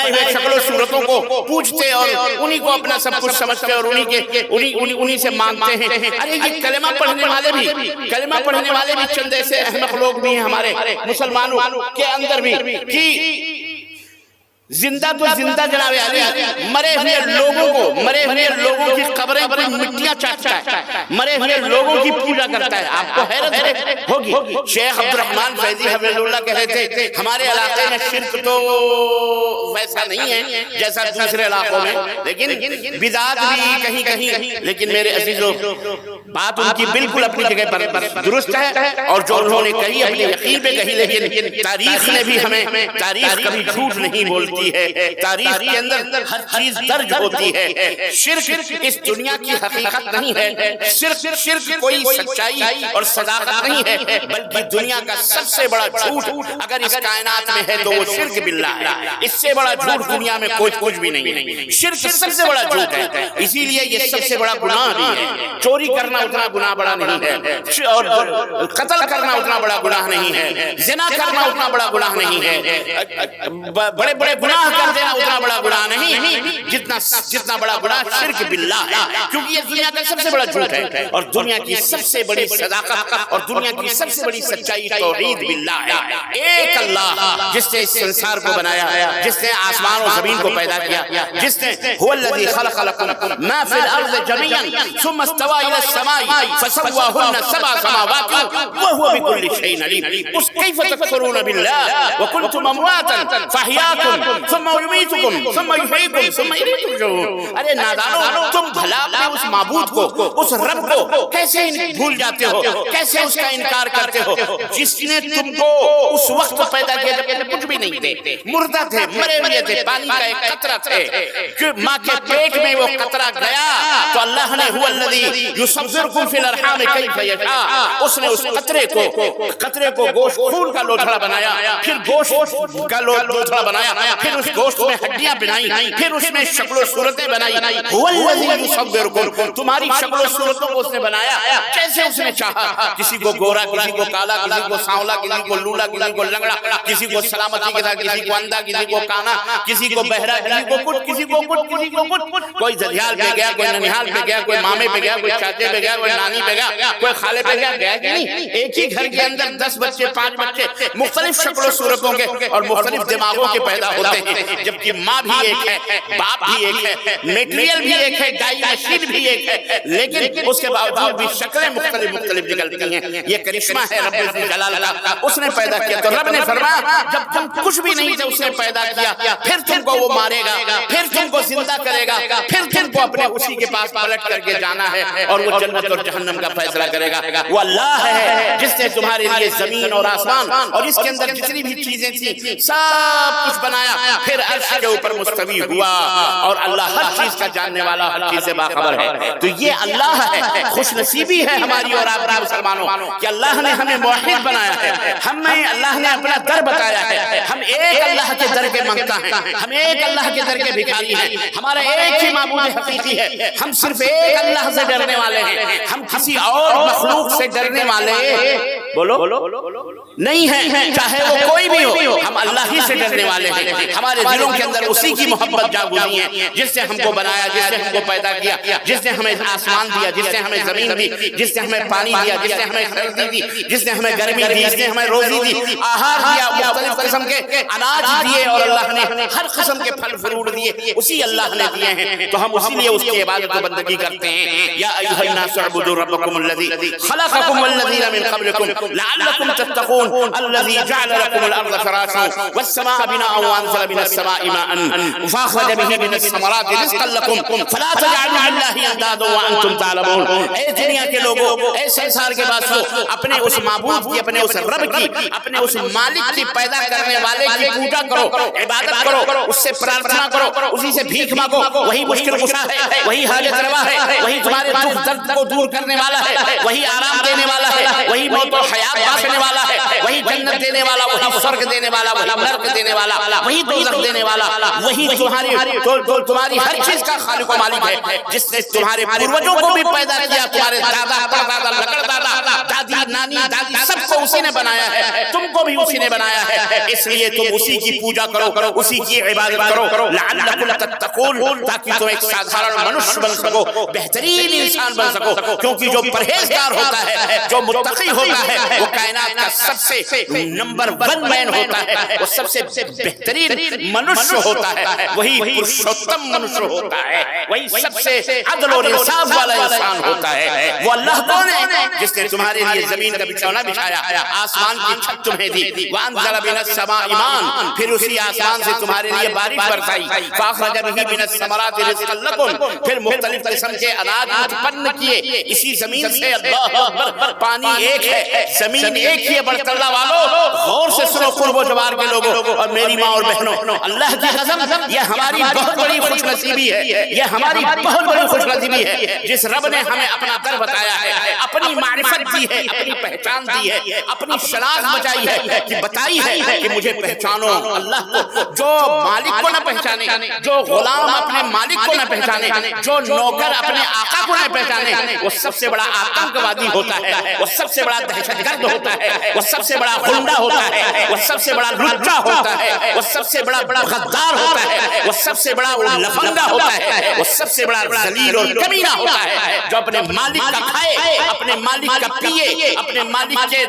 ہوئے شکل و صورتوں کو پوجتے اور انہی کو اپنا سب کچھ سمجھتے اور انہی سے مانگتے ہیں۔ ارے یہ کلمہ پڑھنے والے بھی چند ایسے احمق لوگ بھی ہیں ہمارے مسلمانوں کے اندر بھی کہ زندہ تو زندہ جناب علی، مرے ہوئے لوگوں کی قبریں پر مٹیاں چاٹتا ہے، مرے ہوئے لوگوں کی پوجا کرتا ہے۔ آپ کو حیرت ہوگی، شیخ عبد الرحمن فیضی حفظہ اللہ کہہ رہے تھے ہمارے علاقے میں شرک تو ویسا نہیں ہے جیسا دوسرے علاقوں میں، لیکن بدعات بھی کہیں، لیکن میرے عزیزو بات ان کی بالکل اپنی جگہ پر درست ہے، اور جو انہوں نے کہی اپنے یقین پہ کہی، لیکن تاریخ نے بھی ہمیں، تاریخ کبھی جھوٹ نہیں بولتی ہے، تاریخ کے اندر ہر چیز درج ہوتی ہے۔ شرک اس دنیا کی حقیقت نہیں ہے، شرک کوئی سچائی اور صداقت نہیں ہے، بلکہ دنیا کا سب سے بڑا جھوٹ اگر اس کائنات میں ہے تو وہ شرک باللہ ہے۔ اس سے بڑا جھوٹ دنیا میں کچھ بھی نہیں ہے، شرک سب سے بڑا جھوٹ ہے، اسی لیے یہ سب سے بڑا گناہ بھی ہے۔ چوری کرنا اتنا گناہ بڑا نہیں ہے، اور قتل کرنا اتنا بڑا گناہ نہیں ہے، زنا کرنا اتنا بڑا گناہ نہیں ہے، بڑے بڑے گناہ کر دینا اتنا بڑا گناہ نہیں جتنا بڑا گناہ شرک باللہ ہے، کیونکہ یہ دنیا کا سب سے بڑا جھوٹ ہے، اور دنیا کی سب سے بڑی صداقت اور دنیا کی سب سے بڑی سچائی توحید باللہ ہے۔ ایک اللہ جس نے اس سنسار کو بنایا، جس نے آسمان و زمین کو پیدا کیا، جس نے هو الذی خلق لکم ما فی الارض جميعا ثم استوى الى السماء فسواهن سبع سماوات وهو بكل شيء عليم۔ اس کیف تکفرون باللہ وکنتم امواتا فاحیاکم ثم یمیتکم ثم یحییکم ثم الیہ ترجعون۔ ارے نادانو، تم بھلا اپنے اس معبود کو، اس رب کو کیسے بھول جاتے ہو، کیسے اس کا انکار کرتے ہو جس نے تم کو اس وقت پیدا کیا جب تم کچھ بھی نہیں تھے، مردہ تھے، مرے ہوئے تھے، پانی کا ایک قطرہ تھے، کہ ماں کے پیٹ میں وہ قطرہ گیا تو اللہ نے هو الذی یصورکم فی الارحام کیف یشاء، اس نے اس قطرے کو گوشت خون کا لوتھڑا بنایا، پھر گوشت کا لوتھڑا بنایا، پھر اس گوشت میں ہڈیاں بنائی، پھر اس میں شکل و صورتیں بنائی۔ هو الذی یصورکم، تمہاری شکل و صورتوں کو اس نے بنایا جیسے اس نے چاہا، کسی کو گورا، کسی کو کالا، کسی کو سانولا، کسی کو لولا، کسی کو لنگڑا، کسی کو سلامتی کے ساتھ، کسی کو اندھا، کسی کو کانا، کسی کو بہرا، کسی کو کچھ، کسی کو کچھ، کسی کو کچھ، کوئی زدیال پہ گیا، کوئی ننیحال پہ گیا، کوئی مامے پہ گیا، کوئی چاچے پہ گیا، کوئی نانی پہ گیا، کوئی خالے پہ گیا کہ نہیں؟ ایک ہی گھر کے اندر 10 بچے، 5 بچے مختلف شکل و صورتوں کے اور مختلف دماغوں کے پیدا ہوتے ہیں، جبکہ ماں بھی ایک ہے، باپ بھی ایک ہے، میٹریل بھی ایک ہے، ڈائی مشین بھی ایک ہے، لیکن اس کے باوجود بھی شکلیں مختلف نکلتی ہیں۔ یہ کرشمہ ہے رب جلال کا، اس نے پیدا کیا۔ تو رب نے فرمایا جب تم کچھ بھی نہیں تھے اس نے پیدا کیا، پھر تم کو وہ مارے گا، پھر تم کو زندہ کرے گا، پھر تم کو اپنے اسی کے پاس پلٹ کر کے جانا ہے اور وہ جنت اور جہنم کا فیصلہ کرے گا۔ وہ اللہ ہے جس نے تمہارے لیے زمین اور آسمان اور اس کے اندر جتنی بھی چیزیں تھیں سب کچھ بنایا، پھر عرش کے اوپر مستوی ہوا، اور اللہ ہر چیز کا جاننے والا، ہر چیز سے باخبر ہے۔ تو یہ اللہ ہے، خوش نصیبی ہے ہماری اور آپ مسلمانوں کہ اللہ نے ہمیں موحد بنایا ہے، ہمیں اللہ نے اپنا در بتایا ہے، ہم ایک اللہ کے در کے منگتا ہیں، ہم ایک اللہ کے در کے بھکاری ہیں، ہمارا ایک ہی معبود حقیقی ہے، ہم صرف ایک اللہ سے ڈرنے والے ہیں، ہم کسی اور مخلوق سے ڈرنے والے بولو نہیں ہے، چاہے وہ کوئی بھی ہو، ہم اللہ ہی سے ڈرنے والے ہیں۔ ہمارے دلوں کے اندر اسی کی محبت جاگ اٹھی ہے، جس نے ہم کو بنایا، جس نے ہم کو پیدا کیا، جس نے ہمیں آسمان دیا، جس نے ہمیں زمین دی، جس نے ہمیں پانی دیا، جس نے ہمیں سردی دی، جس نے ہمیں گرمی دی، جس نے ہمیں روزی دی، آہار دیا، مختلف قسم کے اناج دیے، اور اللہ نے ہر قسم کے پھل فروٹ دیے، اسی اللہ نے دیے ہیں۔ تو ہم اسی لیے اس کی عبادت و بندگی کرتے ہیں۔ یا ایھا الناس اعبدوا ربکم الذی خلقکم والذین من قبلکم لعلکم تتقون الذی جعل لکم الارض فراشا والسماء بناء وانزل من السماء ماء فاخرج به من الثمرات رزقا لکم فلا تجعلوا للہ اندادا وانتم تعلمون۔ اے دنیا کے لوگوں، اے سنسار کے بادشاہوں، اپنے اس معبود کی، اپنے اس رب کی، اپنے اس مالک کی، پیدا کرنے والے کی پوجا کرو، عبادت کرو، اس سے پرارتھنا کرو، اسی سے بھیک مانگو، وہی مشکل کشا ہے، وہی حاجت روا ہے، وہی تمہارے دکھ درد کو دور کرنے والا ہے، وہی آرام دینے والا ہے، وہی موت و حیات بخشنے والا ہے، وہی جنت دینے والا، وہی سرگ دینے والا، وہی نرک دینے والا، وہی دوزخ دینے والا، وہی تمہاری ہر چیز کا خالق و مالک ہے، جس نے تمہارے پروجوں کو بھی پیدا کیا، تمہارے دادا پردادا لکڑ دادا دادی نانی دادی سب کو اسی نے بنایا ہے، تم کو بھی اسی نے بنایا ہے، اس لیے تم اسی کی پوجا کرو، اسی کی عبادت کرو، لعلکم تتقون، تاکہ تم ایک سادھارن منشیہ بن سکو، بہترین انسان بن سکو، کیونکہ جو پرہیزگار ہوتا ہے، جو متقی ہوتا ہے، وہ کائنات کا سب سے نمبر 1 مین ہوتا ہے، وہ سب سے بہترین منشیہ ہوتا ہے، وہی پرشوتم منشیہ ہوتا ہے، وہی سب سے عدل اور انصاف والا انسان ہوتا ہے۔ وہ اللہ کون ہے؟ جس نے تمہارے لیے زمین کا بچھونا بچھایا، آسمان کی چھت تمہیں دی، وانزل من السماء ماء، پھر اسی آسمان سے تمہارے لیے بارش برسائی، فاخرج به من الثمرات رزقا لکم، پھر مختلف قسم کے اناج اتپن کیے اسی زمین سے۔ اللہ اکبر، پانی ایک ہے، زمین ایک ہی ہے، بڑھ اللہ والو غور سے سنو قرب و جوار کے لوگوں اور میری ماں اور بہنوں، اللہ کی قسم یہ ہماری بہت بڑی خوش نصیبی ہے، یہ ہماری بہت بڑی خوش نصیبی ہے، جس رب نے ہمیں اپنا در بتایا ہے، اپنی معرفت دی ہے، اپنی پہچان دی ہے، اپنی شناخت بچائی ہے، کہ بتائی ہے کہ مجھے پہچانو اللہ کو۔ جو مالک کو نہ پہچانے، جو غلام اپنے مالک کو نہ پہچانے، جو نوکر اپنے آقا کو نہ پہچانے، وہ سب سے بڑا آتنکوادی ہوتا ہے، وہ سب سے بڑا دہشت گرد ہوتا ہے، وہ سب سے بڑا غنڈہ ہوتا ہے، وہ سب سے بڑا لچا ہوتا ہے، وہ سب سے بڑا غدار ہوتا ہے، وہ سب سے بڑا لفنگا ہوتا ہے، وہ سب سے بڑا ذلیل اور کمینہ ہوتا ہے، جو اپنے مالک کا کھائے، اپنے مالک کا پیے، اپنے مالک کے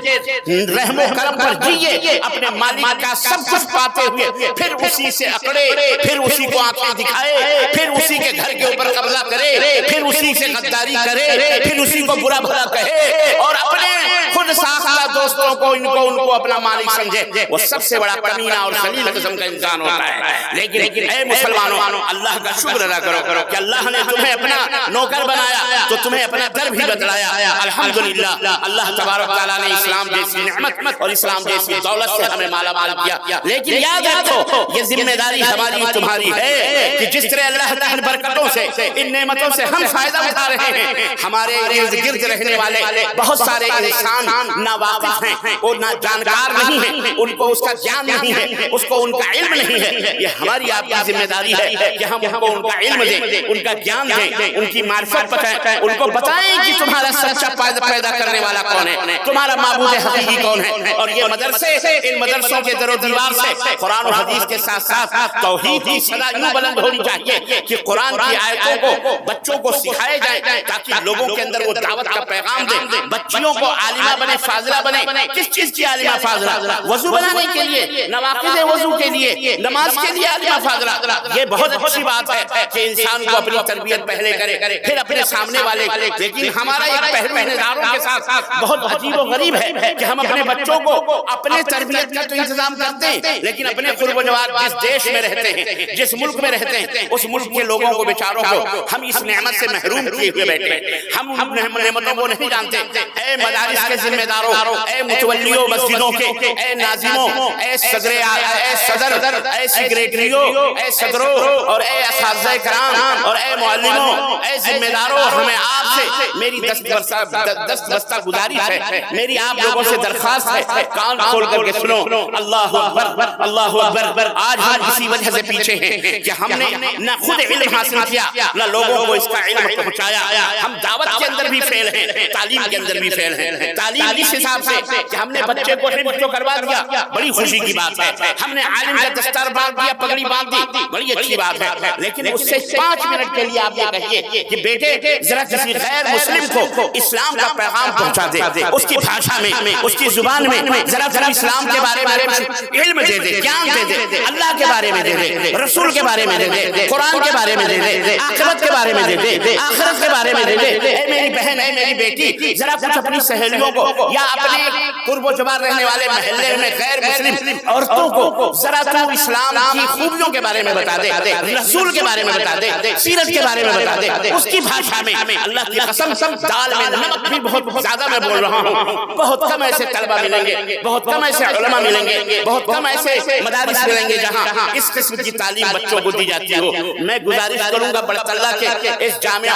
رحم و کرم پر جیے، اپنے مالک کا سب کچھ پاتے ہوئے پھر اسی سے اکڑے، پھر اسی کو آنکھیں دکھائے، پھر اسی کے گھر کے اوپر قبضہ کرے، پھر اسی سے غداری کرے، پھر اسی کو برا بھلا کہے، اور اپنے خود ساختہ دوستوں کو ان کو اپنا مالک سمجھے، وہ سب سے بڑا کمینہ اور ذلیل قسم کا انسان ہوتا ہے۔ لیکن اے مسلمانوں، اللہ کا شکر ادا کرو کہ اللہ نے تمہیں اپنا نوکر بنایا تو تمہیں اپنا در بھی بتلایا۔ الحمدللہ، اللہ تبارک تعالیٰ نے اسلام جیسی نعمت اور اسلام جیسی دولت سے ہمیں مالا مال کیا، لیکن یاد رکھو یہ ذمہ داری ہماری تمہاری ہے کہ جس طرح اللہ تعالیٰ ان برکتوں سے، ان نعمتوں سے ہم فائدہ اٹھا رہے ہیں، ہمارے ارد گرد رہنے والے بہت سارے انسان ناواقف ہیں، وہ نہ جانکار نہیں ہیں، ان کو اس کا جان نہیں ہے، اس کو ان کا علم نہیں ہے۔ یہ ہماری آپ کی ذمہ داری ہے کہ ہم ان کو ان کا علم دیں، ان کا جان دیں، ان کی معرفت بتائیں، ان کو بتائیں کہ تمہارا سچا پیدا کرنے والا کون ہے، تمہارا معبود حقیقی کون ہے۔ اور یہ مدرسے، ان مدرسوں کے در و دیوار سے قرآن و حدیث کے ساتھ ساتھ توحید کی صدا یوں بلند ہونی چاہیے کہ قرآن کی آیتوں کو بچوں کو سکھائے جائیں، تاکہ لوگوں کے اندر وہ دعوت کا پیغام دیں، بچیوں کو عالمہ بنے، فاضلہ بنے۔ کس چیز کی عالمہ فاضلہ؟ وضو بنانے کے لیے، نواقض وضو کے لیے، نماز کے لیے عالمہ فاضلہ۔ یہ بہت اچھی بات ہے کہ انسان کو اپنی تربیت پہلے کرے، پھر اپنے سامنے والے۔ لیکن ہمارا ایک پہلو نظاروں کے ساتھ بہت عجیب و غریب ہے کہ ہم اپنے بچوں کو اپنے تربیت کا تو انتظام کرتے ہیں، لیکن اپنے قرب و جوار جس دیش میں رہتے ہیں، جس ملک میں رہتے ہیں، اس ملک کے لوگوں کو بیچاروں کو ہم اس نعمت سے محروم کیے ہوئے بیٹھے ہیں۔ ہم نعمتوں کو نہیں جانتے۔ اے مدارس کے ذمہ داروں، اے متولیوں مسجدوں کے، اے ناظموں، اے صدر، اے سیکریٹریوں، اے صدروں، اور اے اساتذہ کرام، اور اے معلموں، اے ذمہ داروں، ہمیں آپ سے میری دست بستہ گزارش ہے، میری آپ لوگوں سے درخواست ہے کان کھول کر کے سنو، اللہ اکبر اللہ اکبر۔ آج ہم اسی وجہ سے پیچھے ہیں کہ ہم نے نہ خود علم حاصل کیا نہ لوگوں کو اس کا علم پہنچایا۔ ہم دعوت کے اندر بھی فیل ہیں، تعلیم کے اندر بھی فیل ہیں۔ تعلیم اس حساب سے کہ ہم نے بچے کو حفظ تو کروا دیا، بڑی خوشی کی بات ہے۔ ہم نے عالم کا دستار باندھ دیا، پگڑی باندھ دی، بڑی اچھی بات ہے۔ لیکن اس سے 5 منٹ کے لیے آپ یہ کہیے کہ بیٹے ذرا کسی غیر مسلم کو اسلام کا پیغام پہنچا دے، اس کی بھاشا میں، اس کی زبان میں ذرا اسلام کے بارے میں علم دے دے، گیان دے دے، اللہ کے بارے میں دے دے، رسول کے بارے میں دے دے، قرآن کے بارے میں دے دے، آخرت کے بارے میں دے دے، آخرت کے بارے میں دے دے۔ اے میری بہن، اے میری بیٹی، ذرا کچھ اپنی سہیلیوں کو یا اپنے قرب و جوار رہنے والے محلے میں غیر مسلم عورتوں کو ذرا تو اسلام کی خوبیوں کے بارے میں بتا دے، رسول کے بارے میں بتا دے، سیرت کے بارے میں بتا دے، اس کی بھاشا میں۔ اللہ کی قسم دال میں نمک بھی بہت زیادہ میں بول رہا ہوں، بہت کم ایسے طلبہ ملیں گے، بہت کم ایسے علماء ملیں گے، بہت کم ایسے مدارس ملیں گے جہاں اس قسم کی تعلیم بچوں کو دی جاتی ہو۔ میں گزارش کروں گا بڑا اللہ کے اس جامعہ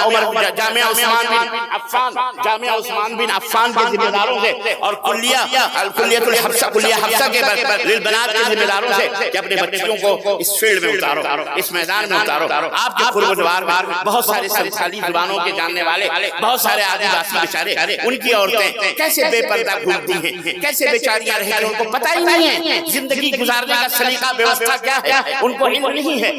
عثمان بن عفان کے ذمہ داروں سے اور کلیۃ الحفصہ کے للبنات کے ذمہ داروں سے کہ اپنے بچوں کو اس فیلڈ میں اتارو، اس میدان میں اتارو۔ آپ کے قرب و جوار میں بہت سارے سنتھالی زبانوں کے جاننے والے، بہت سارے آدیواسی بیچارے، ان کی عورتیں کیسے بے پردہ گھومتی ہیں، کیسے بیچاریاں رہتی ہیں، ان کو پتہ ہی نہیں ہے زندگی گزارنے کا سلیقہ ویوستھا کیا ہے، ان کو علم نہیں ہے۔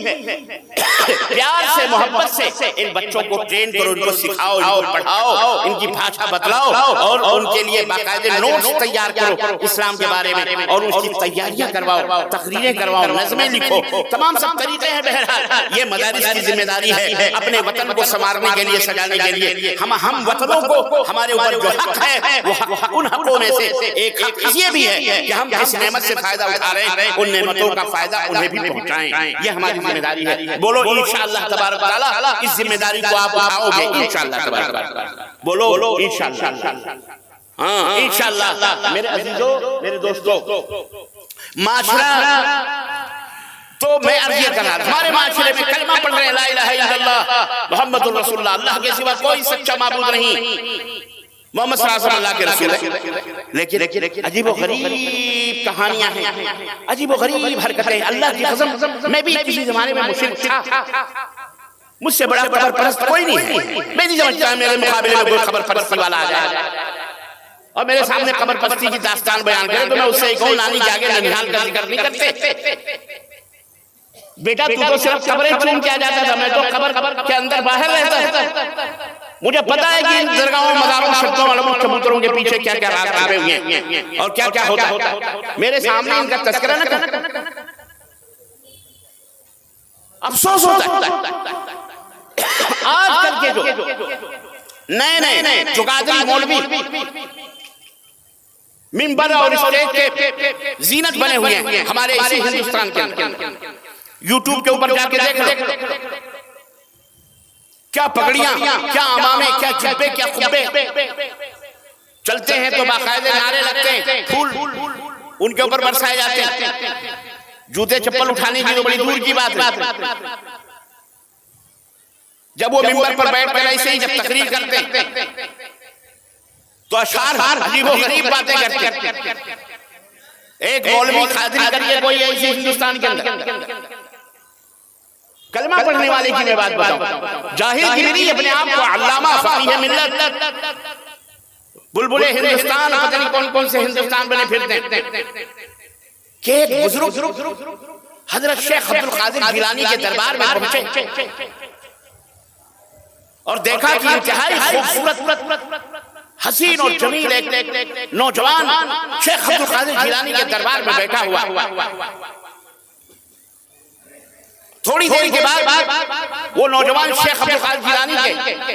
پیار سے، محبت سے ان بچوں کو ٹرین کرو، ان کو سکھاؤ، ان کو پڑھاؤ، ان کی بھاشا بتلاؤ اور ان کے لیے باقاعدہ نوٹس تیار کرو اسلام کے بارے میں، اور ان کی تیاریاں کرواؤ، تقریریں کرواؤ، نظمیں لکھو، تمام سب طریقے ہیں۔ بہرحال یہ مدارس کی ذمہ داری ہے اپنے وطن کو سنوارنے کے لیے، سجانے کے لیے۔ ہم وطنوں کو ہمارے اوپر جو حق ہے وہ ان حقوں میں سے ایک حق یہ بھی ہے کہ ہم جس نعمت سے فائدہ اٹھا رہے ہیں ان نعمتوں کا فائدہ انہیں بھی پہنچائیں، یہ ہماری ذمہ داری ہے۔ بولو انشاءاللہ تبارک و تعالیٰ اس ذمہ داری کو آپ اٹھاؤ گے انشاءاللہ تبارک و تعالیٰ، بولو انشاءاللہ۔ ہاں انشاءاللہ۔ میرے عزیزو، میرے دوستو، معاشرہ تو میں عرض یہ کرنا، ہمارے معاشرے میں کلمہ پڑھ رہے ہیں لا الہ الا اللہ محمد الرسول اللہ، اللہ کے سوا کوئی سچا معبود نہیں، محمد صلی اللہ علیہ وسلم اللہ کے رسول ہے۔ لیکن عجیب و غریب کہانیاں ہیں، عجیب و غریب حرکتیں۔ اللہ کی قسم میں بھی کسی زمانے میں مشرک تھا، مجھ سے بڑا خبر پرست کوئی نہیں ہے، میں نہیں سمجھتا میرے مقابلے میں کوئی خبر پرستی والا آ جائے اور میرے سامنے خبر پرستی کی داستان بیان کرے تو میں اس سے کہوں نانی کے آگے ننھال کا ذکر نہیں کرتے۔ بیٹا تو تو صرف خبریں چون کیا جاتا تھا، میں تو خبر کے اندر باہر رہتا ہے۔ مجھے پتا ہے کہ ان درگاہوں، مزاروں، شرطوں، علموں، کبوتروں کے پیچھے کیا کیا راز آوے ہوئے ہیں اور کیا کیا ہوتا ہے۔ میرے سامنے ان کا تذکرہ نہ کرنا، افسوس ہوتا ہے۔ آج کل کے جو نئے چقادری مولوی منبر اور اسٹیج کے زینت بنے ہوئے ہیں ہمارے اسی ہندوستان کے اندر، یوٹیوب کے اوپر جا کے دیکھ لو، کیا پگڑیاں، کیا امامے، کیا جبے، کیا قبے، چلتے ہیں تو باقاعدہ نعرے لگتے ہیں، پھول ان کے اوپر برسائے جاتے ہیں، جوتے چپل اٹھانے کی تو بڑی دور کی بات ہے۔ جب وہ منبر پر بیٹھ کر ایسے ہی جب تقریر کرتے ہیں تو اشعار عجیب و غریب باتیں کرتے ہیں۔ ایک مولوی قادری کریے کوئی ایسے ہندوستان کے اندر، کلمہ پڑھنے والے کی میں بات بتاؤں، جاہل گیری اپنے آپ کو علامہ فقیہ ملت، بلبلے ہندوستان، پتہ نہیں کون کون سے ہندوستان بنے پھرتے ہیں، کہ ایک بزرگ حضرت شیخ عبد القادر جیلانی کے دربار میں پہنچے اور دیکھا کہ انتہائی خوبصورت، حسین اور جمیل ایک نوجوان شیخ عبد القادر جیلانی کے دربار میں بیٹھا ہوا۔ تھوڑی دیر کے بعد وہ نوجوان شیخ عبد القادر جیلانی کے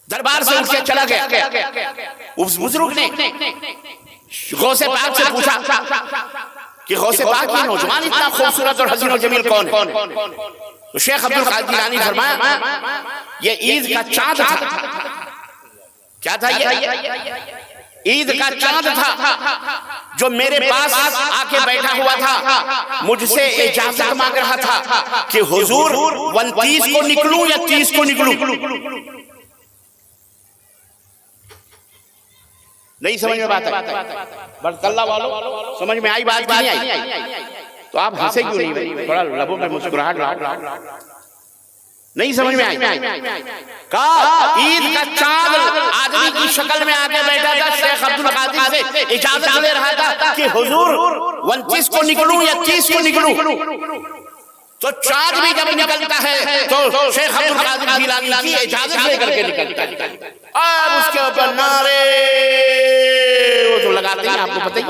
دربار سے اٹھ کے چلا گیا۔ اس بزرگ نے غوث پاک سے پوچھا کہ غوث پاک یہ نوجوان اتنا خوبصورت اور حسین و جمیل کون ہے؟ تو شیخ عبد القادر جیلانی فرمایا یہ عید کا چاند تھا۔ کیا تھا یہ؟ عید کا چاند تھا جو میرے پاس آ کے بیٹھا ہوا تھا، مجھ سے اجازت مانگ رہا تھا کہ حضور 29 کو نکلوں یا 30 کو نکلوں۔ نہیں سمجھ میں بات ہے؟ برطلہ والوں سمجھ میں آئی بات نہیں آئی؟ تو آپ ہنسے کیوں نہیں؟ تھوڑا لبوں پہ مسکراہٹ لاؤ. نہیں سمجھ میں آئی؟ کہا عید کا چاند آدمی کی شکل میں آگے بیٹھا تھا. شیخ عبدالقادر سے اجازت لے رہا تھا کہ حضور 29 کو نکلوں یا 30 کو نکلوں. تو چاند بھی جب نکلتا ہے تو شیخ عبدالقادر جیلانی کی اجازت لے کر کے نکلتا ہے. اور اس کے اوپر نعرے وہ تو لگاتے ہیں، آپ کو پتہ ہی،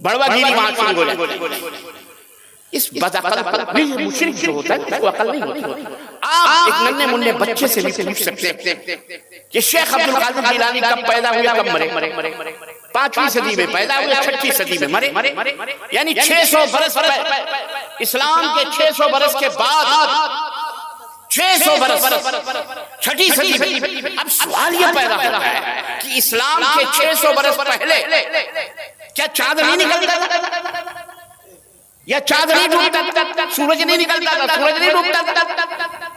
بڑوا گیری وہاں شروع ہو جائے. اس بدعقل مشرک جو ہوتا ہے اس کو عقل نہیں ہوتی. آپ ایک ننھے منھے بچے سے بھی پوچھ سکتے ہیں کہ شیخ عبدالقادر جیلانی کب پیدا ہوئے، کب مرے؟ 5ویں صدی میں پیدا ہوئے، 6 صدی میں مرے. یعنی 600 برس اسلام کے 600 برس کے بعد 600 برس 6 صدی میں. اب سوال یہ پیدا ہوتا ہے کہ اسلام کے 600 برس پہلے کیا چاند نہیں نکلتا یا چاند نہیں ڈوبتا؟ سورج نہیں نکلتا تھا، سورج نہیں ڈوبتا تھا.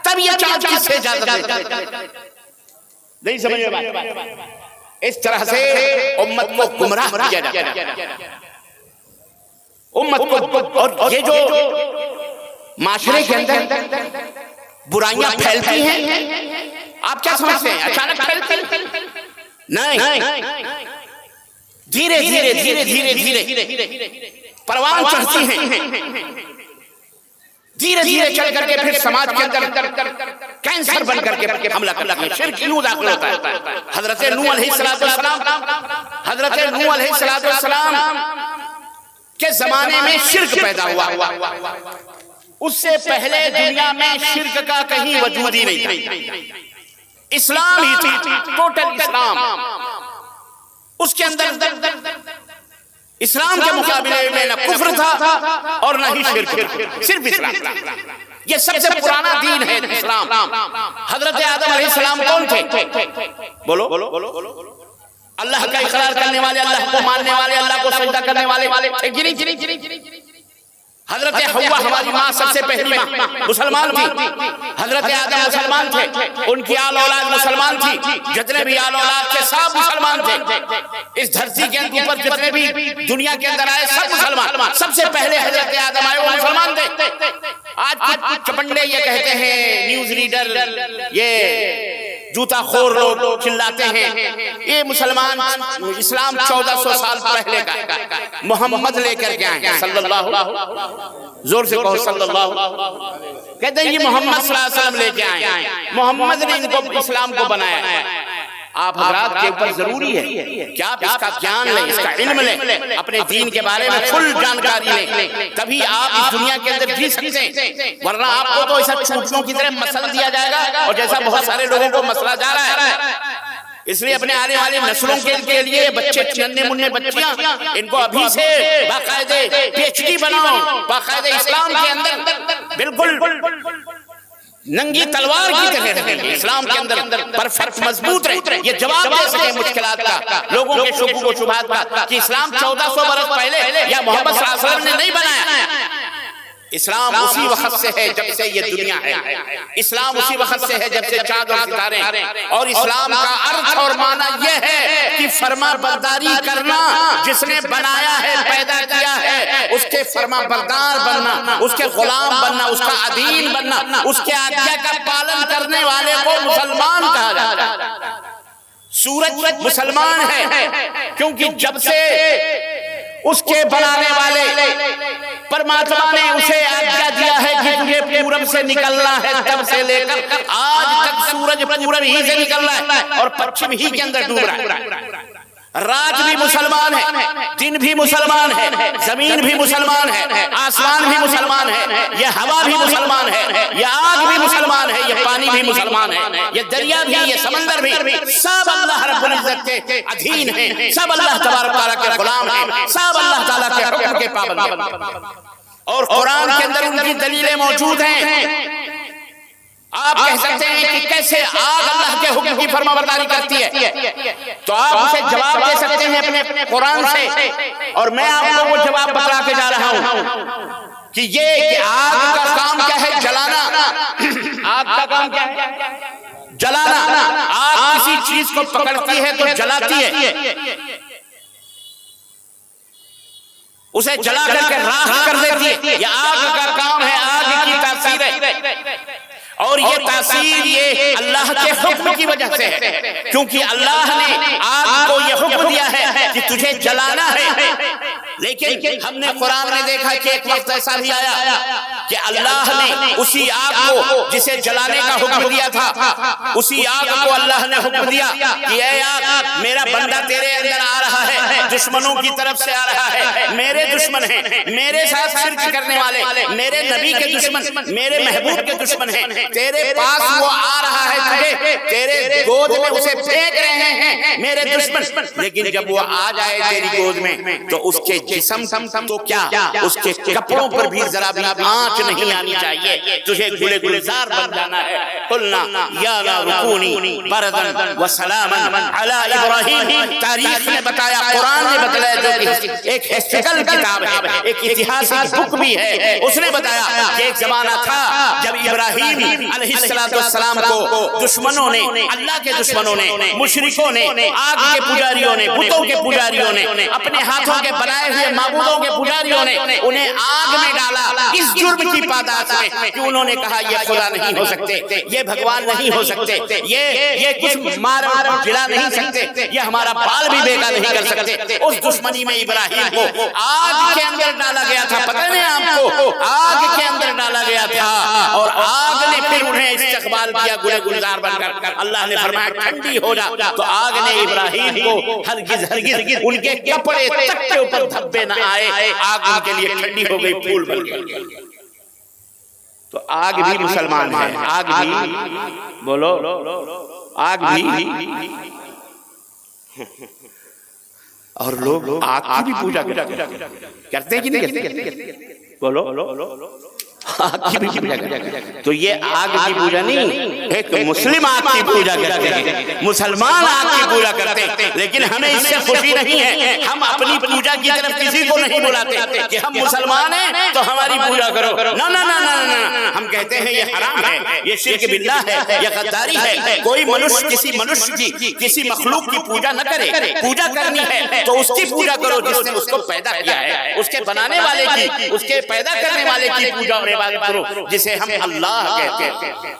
تب یہ چاند کس سے اجازت دیتا؟ نہیں سمجھ میں بات؟ اس طرح سے امت کو گمراہ کیا جاتا ہے. امت کو، اور یہ جو معاشرے کے اندر برائیاں پھیلتی ہیں، آپ کیا سمجھتے ہیں اچانک پھیلتی؟ نہیں، دھیرے دھیرے دھیرے دھیرے دھیرے پروان چڑھتی ہیں. دھیرے دھیرے چل کر کے پھر سماج کے اندر کینسر بن کر کے حملہ کرتا ہے. شرک یوں داخل ہوتا ہے. حضرت نوح علیہ السلام کے زمانے میں شرک پیدا ہوا. اس سے پہلے دنیا میں شرک کا کہیں وجود ہی نہیں تھا. اسلام ہی تھا، ٹوٹل اسلام. اس کے اندر اسلام کے مقابلے میں نہ کفر تھا اور نہ ہی شرک، صرف اسلام تھا. یہ سب سے پرانا دین ہے اسلام. حضرت آدم علیہ السلام کون تھے؟ بولو. اللہ کا اقرار کرنے والے، اللہ کو ماننے والے، اللہ کو سجدہ کرنے والے تھے کہ نہیں؟ حضرت حوا ہماری ماں سب سے پہلی ماں مسلمان تھی. حضرت آدم مسلمان تھے، ان کی آل اولاد مسلمان تھی. جتنے بھی آل اولاد تھے سب مسلمان تھے. اس دھرتی کے اوپر جتنے بھی دنیا کے اندر آئے سب مسلمان. سب سے پہلے حضرت آدم آئے وہ مسلمان تھے. آج کچھ چپنڈے یہ کہتے ہیں، نیوز ریڈر، یہ جوتا خور لوگ چلاتے ہیں یہ مسلمان اسلام 1400 سال پہلے کا محمد لے کر کے آئے صلی اللہ، زور سے کہو صلی اللہ. کہتے ہیں یہ محمد صلی اللہ علیہ وسلم لے کے آئے، محمد نے ان کو اسلام کو بنایا. آپ حضرات کے اوپر ضروری ہے کہ آپ اس کا گیان لیں، اس کا علم لیں، اپنے دین کے بارے میں فل جانکاری لیں، تبھی آپ اس دنیا کے اندر جی سکتے ہیں. ورنہ آپ کو تو ایسا چوٹیوں کی طرح مسئلہ دیا جائے گا، اور جیسا بہت سارے لوگوں کو مسئلہ جا رہا ہے. اس لیے اپنے آنے والی نسلوں کے لیے بچے ننھے منھے بچیاں، ان کو ابھی سے باقاعدہ PhD بناؤ، باقاعدہ اسلام کے اندر بالکل ننگی تلوار کی طرح رہیں، اسلام کے اندر پرفیکٹ مضبوط رہیں. یہ جواب دے سکیں مشکلات کا، لوگوں کے شکوک و شبہات کا، کہ اسلام 1400 برس پہلے یا محمد صلی اللہ علیہ وسلم نے نہیں بنایا. اسلام اسی وقت سے ہے جب سے یہ دنیا ہے. اسلام اسی وقت سے ہے جب سے چاند اور ستارے. اور اسلام کا ارتھ اور معنی یہ ہے کہ فرما برداری کرنا، جس نے بنایا ہے، پیدا کیا ہے، اس کے فرما بردار بننا، اس کے غلام بننا، اس کا عدیل بننا، اس کے آجزا کا پالن کرنے والے کو مسلمان کہا جاتا ہے. سورج مسلمان ہے کیونکہ جب سے اس کے بنانے والے پرماتما نے اسے آجزا دیا ہے کہ تجھے پورب سے نکلنا ہے، تب سے لے کر آج تک سورج پورب ہی سے نکل رہا ہے اور پچھم ہی کے اندر ڈوب رہا ہے. رات بھی مسلمان ہے، دن بھی مسلمان ہے، زمین بھی مسلمان ہے، آسمان بھی مسلمان ہے، یہ ہوا بھی مسلمان ہے، یہ آگ بھی مسلمان ہے، یہ پانی بھی مسلمان ہے، یہ دریا بھی، یہ سمندر بھی، سب اللہ رب العزت کے ادھین ہیں، سب اللہ تبارک تعالیٰ کے غلام ہیں، سب اللہ تعالیٰ کے حکم کے پابند ہیں. اور قرآن کے اندر ان کی دلیلیں موجود ہیں. آپ کہہ سکتے ہیں کہ کیسے آگ اللہ کے حکم کی فرما برداری کرتی ہے، تو آپ اسے جواب دے سکتے ہیں اپنے قرآن سے. اور میں آپ کو وہ جواب بتا کے جا رہا ہوں کہ یہ کہ آگ کا کام کیا ہے؟ جلانا. آگ کا کام کیا ہے؟ جلانا. آگ کسی چیز چیز کو پکڑتی ہے تو جلاتی ہے، اسے جلا کر کے راکھ کر دیتی ہے۔ یہ آگ کا کام ہے، آگ کی تاثیر ہے، اور یہ تاثیر یہ اللہ کے حکم کی وجہ سے ہے، کیونکہ اللہ نے آگ کو یہ حکم دیا ہے کہ تجھے جلانا ہے۔ لیکن ہم نے قرآن میں دیکھا کہ ایک وقت ایسا بھی آیا کہ اللہ نے اسی آگ کو جسے جلانے کا حکم دیا تھا، اسی آگ کو اللہ نے حکم دیا کہ اے آگ، میرا بندہ تیرے اندر آ رہا ہے، دشمنوں کی طرف سے آ رہا ہے، میرے دشمن ہیں، میرے ساتھ شرک کرنے والے، میرے نبی کے دشمن، میرے محبوب کے دشمن ہیں، تیرے پاس وہ آ رہا ہے، تجھے تیرے گود میں اسے پھینک رہے ہیں میرے دشمن، لیکن جب وہ آ جائے تیری گود میں تو اس کے جسم تو کیا، اس کے کپڑوں پر بھی ذرا بھی آنچ نہیں آنی چاہیے، تجھے گلے گلزار بن جانا ہے۔ قلنا یا نار کونی بردا وسلاما علی ابراہیم، تاریخ نے بتایا، قرآن نے بتایا، جو کہ ایک ہسٹوریکل کتاب ہے، ایک اتہاسک بک بھی ہے، اس نے بتایا کہ ایک زمانہ تھا جب ابراہیم علیہ السلام کو دشمنوں نے، اللہ کے دشمنوں نے، مشرکوں نے، آگ کے پجاریوں نے، بتوں کے پجاریوں نے، اپنے ہاتھوں کے بنائے ہوئے معبودوں کے پجاریوں نے انہیں آگ میں ڈالا، اس جرم کی پاداش میں کہ انہوں نے کہا یہ خدا نہیں ہو سکتے، یہ بھگوان نہیں ہو سکتے، یہ کچھ مار جلا نہیں سکتے، یہ ہمارا بال بھی بیگا نہیں کر سکتے۔ اس دشمنی میں ابراہیم کو آگ کے اندر ڈالا گیا تھا، پتہ نہیں آپ کو، آگ کے اندر ڈالا گیا تھا، اور آگ نے پھر انہیں استقبال کیا گلے گلزار بن کر۔ اللہ نے فرمایا ٹھنڈی ہو جا، تو آگ نے ابراہیم کو ہرگز ان کے کپڑے تک کے اوپر دھبے نہ آئے، آگ ان کے لیے ٹھنڈی ہو گئی، پھول بن گئی۔ تو آگ بھی مسلمان ہے، آگ بھی، بولو آگ بھی، اور لوگ آگ کی بھی پوجا کرتے ہیں کہ نہیں کرتے؟ بولو آگ کی بھی پوجا کرتے ہیں۔ تو یہ آگ کی پوجا نہیں، ایک مسلم آگ کی پوجا کرتے ہیں، مسلمان آگ کی پوجا کرتے ہیں، لیکن ہمیں اس سے خوشی نہیں ہے، ہم اپنی پوجا کی طرف کسی کو نہیں بلاتے کہ ہم مسلمان ہیں تو ہماری پوجا کرو، نہ نہ نہ نہ، ہم کہتے ہیں یہ حرام ہے، یہ شرک باللہ ہے، یہ غداری ہے۔ کوئی منشیہ کسی منشیہ کی، کسی مخلوق کی پوجا نہ کرے، پوجا کرنی ہے تو اس کی پوجا کرو جس نے اس کو پیدا کیا ہے، اس کے بنانے والے کی، اس کے پیدا کرنے والے کی پوجا اور عبادت کرو، جسے ہم اللہ کہتے ہیں۔